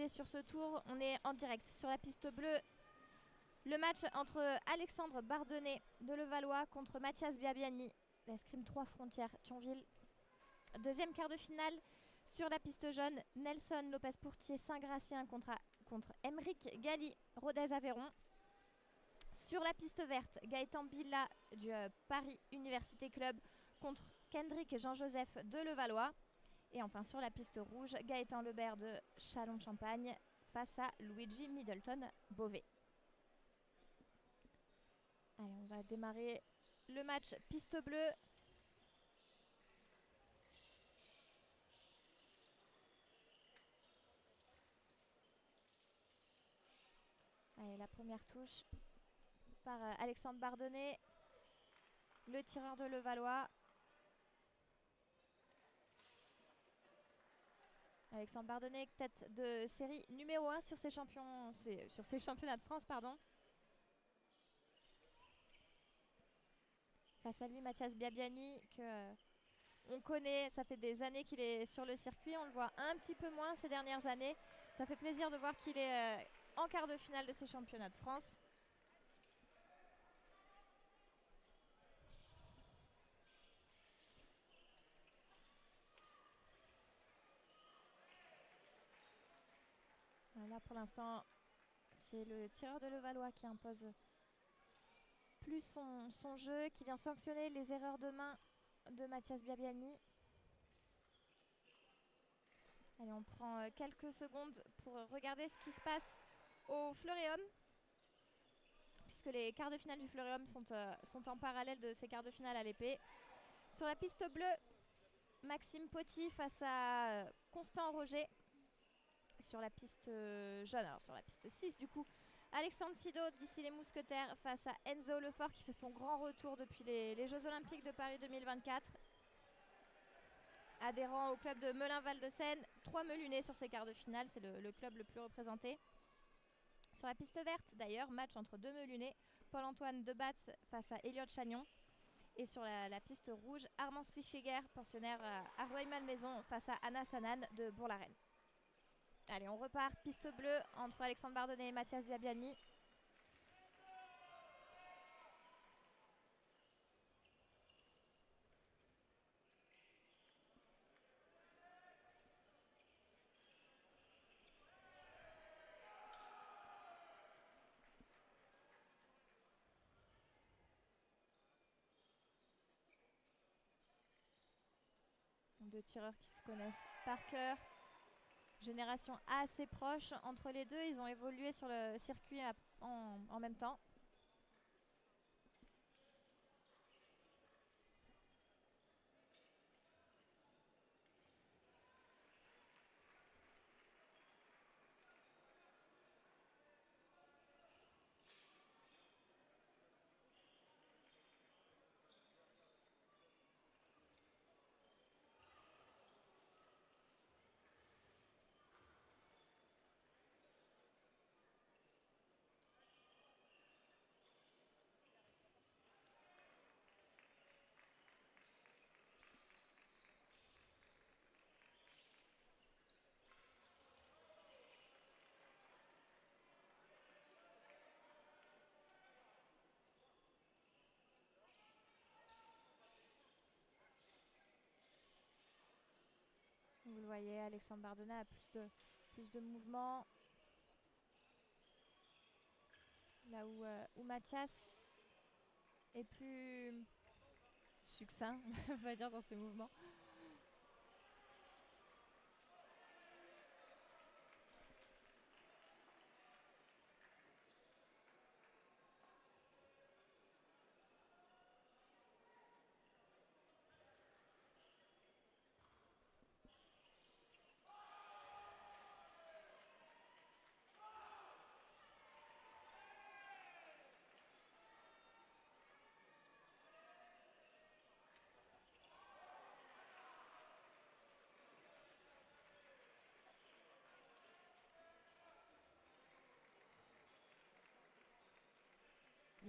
démarrer sur ce tour. On est en direct sur la piste bleue. Le match entre Alexandre Bardonnet de Levallois contre Mathias Biabiani, l'escrime 3 Frontières Thionville. Deuxième quart de finale sur la piste jaune, Nelson Lopez-Pourtier Saint-Gratien contre Emeric Gali Rodez-Aveyron. Sur la piste verte, Gaëtan Billa du Paris Université Club contre Kendrick Jean-Joseph de Levallois. Et enfin sur la piste rouge, Gaëtan Lebert de Châlons-Champagne face à Luigi Middleton Beauvais. Allez, on va démarrer le match piste bleue. Allez, la première touche par Alexandre Bardonnet, le tireur de Levallois. Alexandre Bardonnet, tête de série numéro 1 sur ses championnats de France, pardon. Face à lui, Mathias Biabiani, que on connaît, ça fait des années qu'il est sur le circuit. On le voit un petit peu moins ces dernières années. Ça fait plaisir de voir qu'il est en quart de finale de ces championnats de France. Là, pour l'instant, c'est le tireur de Levallois qui impose plus son jeu, qui vient sanctionner les erreurs de main de Mathias Biabiani. Allez, on prend quelques secondes pour regarder ce qui se passe au Fleuréum, puisque les quarts de finale du Fleuréum sont en parallèle de ces quarts de finale à l'épée. Sur la piste bleue, Maxime Poty face à Constant Roger. Sur la piste jaune, alors sur la piste 6 du coup, Alexandre Sido d'ici les Mousquetaires face à Enzo Lefort qui fait son grand retour depuis les Jeux Olympiques de Paris 2024. Adhérent au club de Melun-Val-de-Seine, 3 Melunais sur ces quarts de finale, c'est le club le plus représenté. Sur la piste verte d'ailleurs, match entre 2 Melunais, Paul-Antoine Debatz face à Elliot Chagnon. Et sur la piste rouge, Armand Spicheguer, pensionnaire à Rueil-Malmaison face à Anna Sanan de Bourg-la-Reine. Allez, on repart, piste bleue entre Alexandre Bardonnet et Mathias Biabiani. Deux tireurs qui se connaissent par cœur. Génération assez proche entre les deux. Ils ont évolué sur le circuit en même temps. Vous le voyez, Alexandre Bardonnet a plus de mouvement. Là où Mathias est plus succinct, on va dire, dans ses mouvements.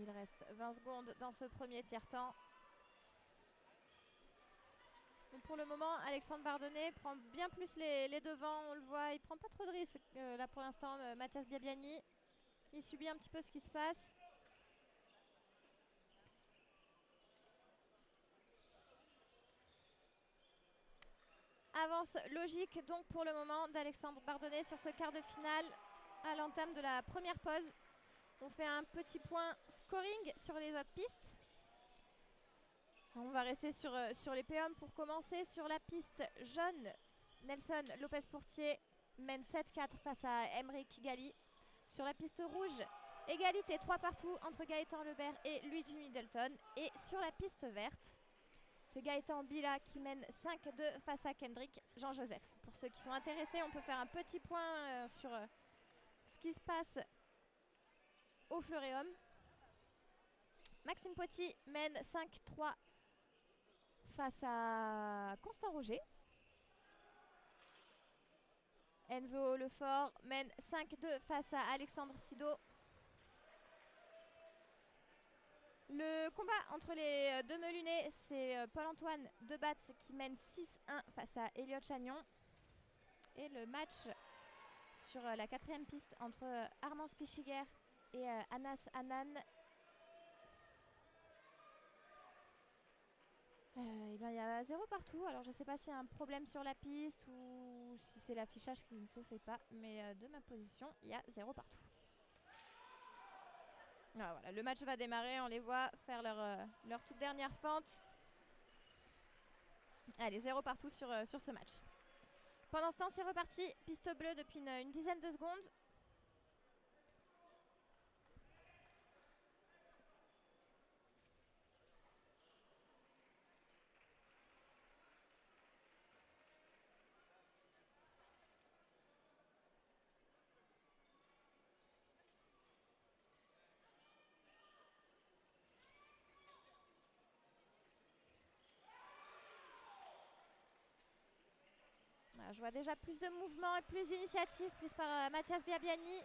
Il reste 20 secondes dans ce premier tiers-temps. pour le moment. Alexandre Bardonnay prend bien plus les devants, on le voit. Il prend pas trop de risques là pour l'instant. Mathias Biabiani, il subit un petit peu ce qui se passe. Avance logique donc pour le moment d'Alexandre Bardonnay sur ce quart de finale à l'entame de la première pause. On fait un petit point scoring sur les autres pistes. On va rester sur les P-hommes pour commencer. Sur la piste jaune, Nelson Lopez-Pourtier mène 7-4 face à Emeric Gali. Sur la piste rouge, égalité 3 partout entre Gaëtan Lebert et Luigi Middleton. Et sur la piste verte, c'est Gaëtan Bila qui mène 5-2 face à Kendrick Jean-Joseph. Pour ceux qui sont intéressés, on peut faire un petit point sur ce qui se passe au Fleuréum. Maxime Poty mène 5-3 face à Constant Roger. Enzo Lefort mène 5-2 face à Alexandre Sido. Le combat entre les deux Melunais, c'est Paul-Antoine Debatz qui mène 6-1 face à Elliot Chagnon. Et le match sur la quatrième piste entre Armand Spichiger et Anas Hanan. Il y a 0 partout. Alors je ne sais pas s'il y a un problème sur la piste ou si c'est l'affichage qui ne se fait pas. Mais de ma position, il y a 0 partout. Ah, voilà, le match va démarrer. On les voit faire leur toute dernière fente. Allez, 0 partout sur ce match. Pendant ce temps, c'est reparti. Piste bleue depuis une dizaine de secondes. Voilà, je vois déjà plus de mouvements et plus d'initiatives prises par Mathias Biabiani.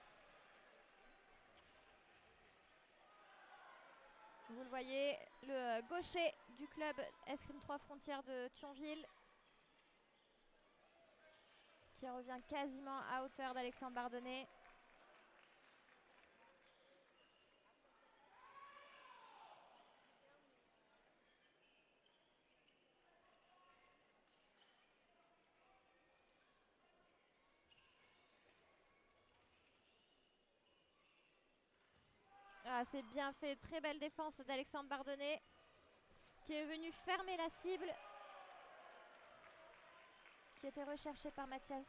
Vous le voyez, le gaucher du club Escrime 3 Frontières de Thionville qui revient quasiment à hauteur d'Alexandre Bardonnay. Ah, c'est bien fait, très belle défense d'Alexandre Bardonnay qui est venu fermer la cible qui était recherchée par Mathias.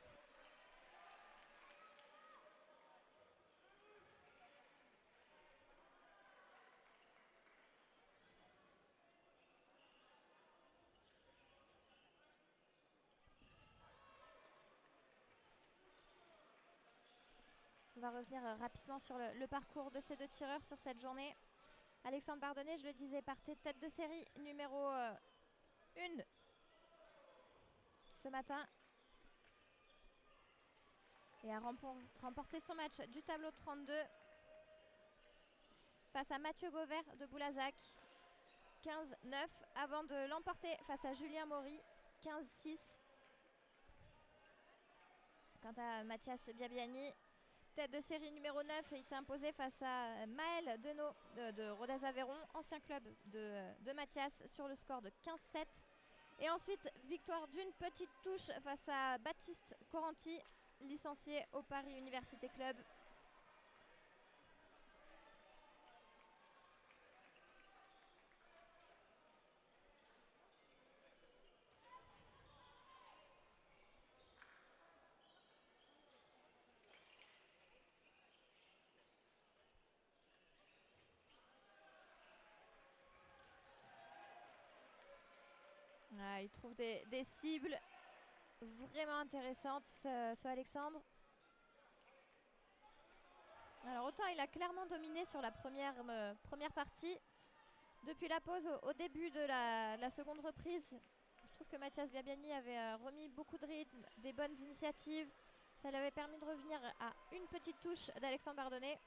On va revenir rapidement sur le parcours de ces deux tireurs sur cette journée. Alexandre Bardonnay, je le disais, partait tête de série numéro 1 ce matin. Et a remporté son match du tableau 32 face à Mathieu Gauvert de Boulazac, 15-9, avant de l'emporter face à Julien Maury, 15-6. Quant à Mathias Biabiani, tête de série numéro 9, il s'est imposé face à Maël Denot de Rodez-Aveyron, ancien club de Mathias, sur le score de 15-7. Et ensuite, victoire d'une petite touche face à Baptiste Coranti, licencié au Paris Université Club. Ah, il trouve des cibles vraiment intéressantes, ce Alexandre. Alors autant il a clairement dominé sur la première partie. Depuis la pause, au début de la seconde reprise, je trouve que Mathias Biabiani avait remis beaucoup de rythme, des bonnes initiatives. Ça lui avait permis de revenir à une petite touche d'Alexandre Bardonnay.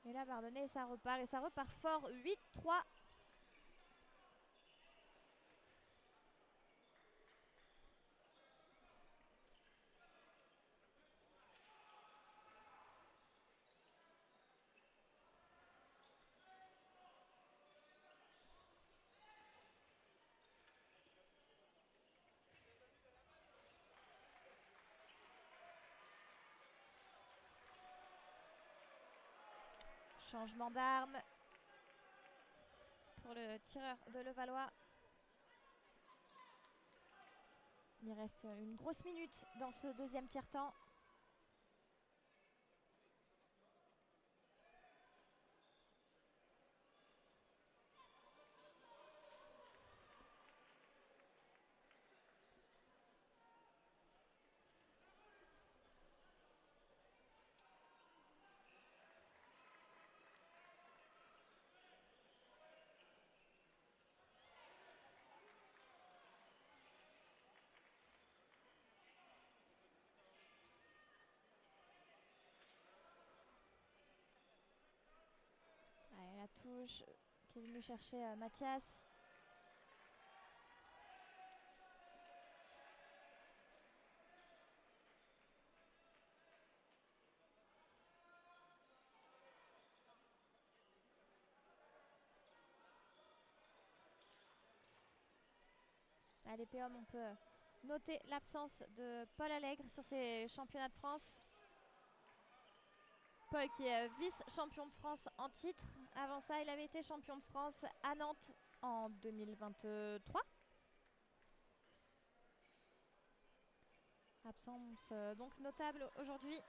Et là, Bardonnay, ça repart. Et ça repart fort, 8-3. Changement d'arme pour le tireur de Levallois. Il reste une grosse minute dans ce deuxième tiers-temps. Allez, la touche qui est venue chercher Mathias. À l'épée homme, on peut noter l'absence de Paul Allègre sur ces championnats de France. Paul qui est vice-champion de France en titre. Avant ça, il avait été champion de France à Nantes en 2023. Absence donc notable aujourd'hui.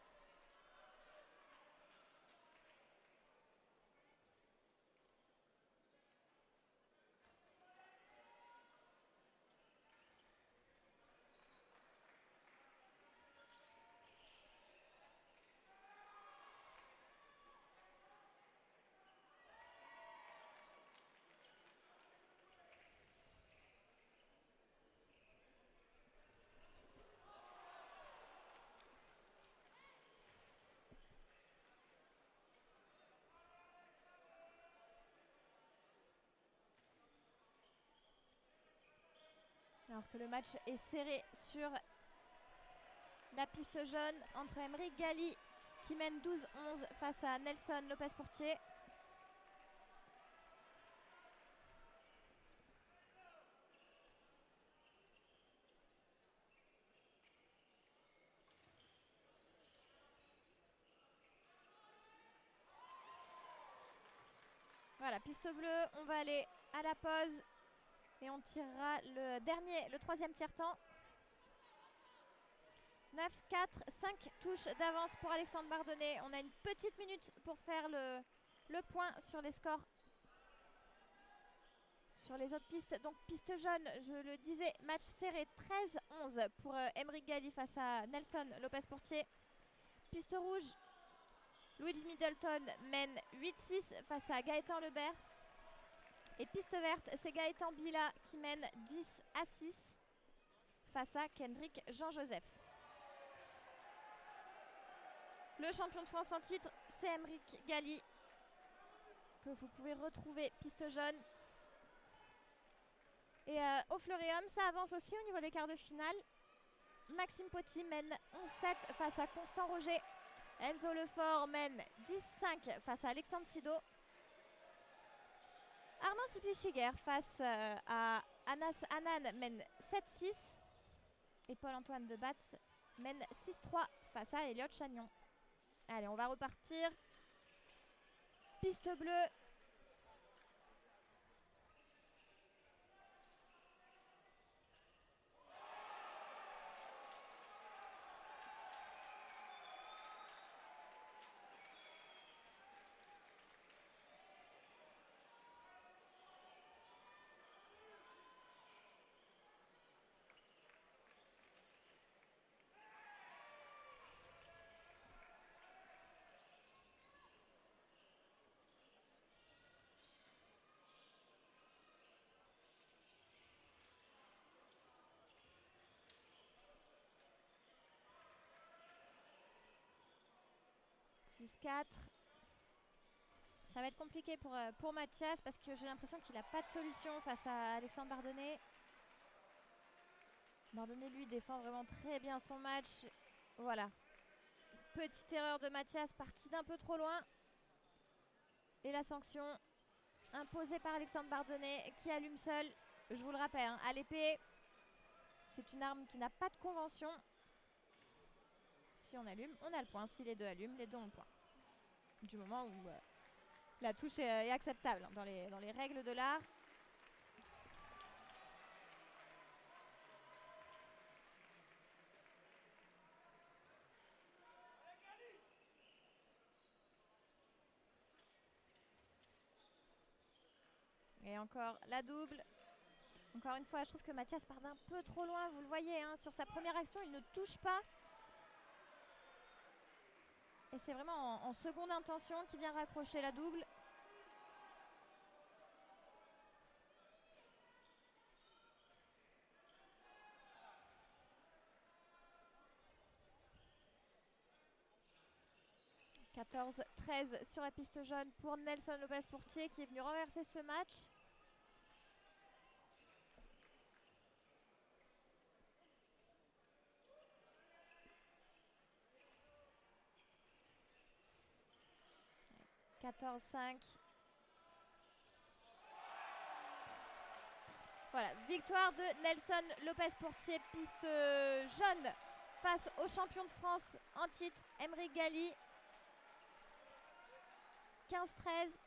Alors que le match est serré sur la piste jaune entre Emeric Gali qui mène 12-11 face à Nelson Lopez-Pourtier. Voilà, piste bleue, on va aller à la pause et on tirera le troisième tiers-temps. 9-4, 5 touches d'avance pour Alexandre Bardonnay. On a une petite minute pour faire le point sur les scores sur les autres pistes. Donc piste jaune, je le disais, match serré 13-11 pour Emeric Gali face à Nelson Lopez-Pourtier. Piste rouge, Luigi Middleton mène 8-6 face à Gaëtan Lebert. Et piste verte, c'est Gaëtan Bila qui mène 10-6 face à Kendrick Jean-Joseph. Le champion de France en titre, c'est Emeric Gali, que vous pouvez retrouver piste jaune. Et au Fleuréum, ça avance aussi au niveau des quarts de finale. Maxime Poty mène 11-7 face à Constant Roger. Enzo Lefort mène 10-5 face à Alexandre Sido. Arnaud Sipichiger face à Anas Hanan mène 7-6. Et Paul-Antoine de Batz mène 6-3 face à Elliot Chagnon. Allez, on va repartir. Piste bleue. Ça va être compliqué pour Mathias parce que j'ai l'impression qu'il n'a pas de solution face à Alexandre Bardonnay. Bardonnay, lui, défend vraiment très bien son match. Voilà. Petite erreur de Mathias, partie d'un peu trop loin. Et la sanction imposée par Alexandre Bardonnay qui allume seul. Je vous le rappelle, hein, à l'épée, c'est une arme qui n'a pas de convention. Si on allume, on a le point. Si les deux allument, les deux ont le point. Du moment où La touche est acceptable dans les règles de l'art. Et encore la double. Encore une fois, je trouve que Mathias part d'un peu trop loin. Vous le voyez, hein, sur sa première action, il ne touche pas. Et c'est vraiment en seconde intention qu'il vient raccrocher la double. « 14-13 sur la piste jaune pour Nelson Lopez-Pourtier qui est venu renverser ce match. « 14-5. » Voilà, victoire de Nelson Lopez-Pourtier, piste jaune face au champion de France en titre, Aymeric Gali. 15-13.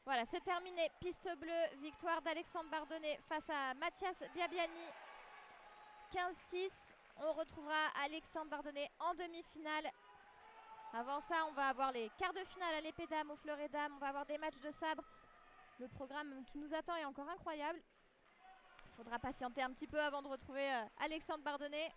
Voilà, c'est terminé. Piste bleue, victoire d'Alexandre Bardonnay face à Mathias Biabiani. 15-6. On retrouvera Alexandre Bardonnay en demi-finale. Avant ça, on va avoir les quarts de finale à l'épée dames, au fleuret dames. On va avoir des matchs de sabre. Le programme qui nous attend est encore incroyable. Il faudra patienter un petit peu avant de retrouver Alexandre Bardonnay.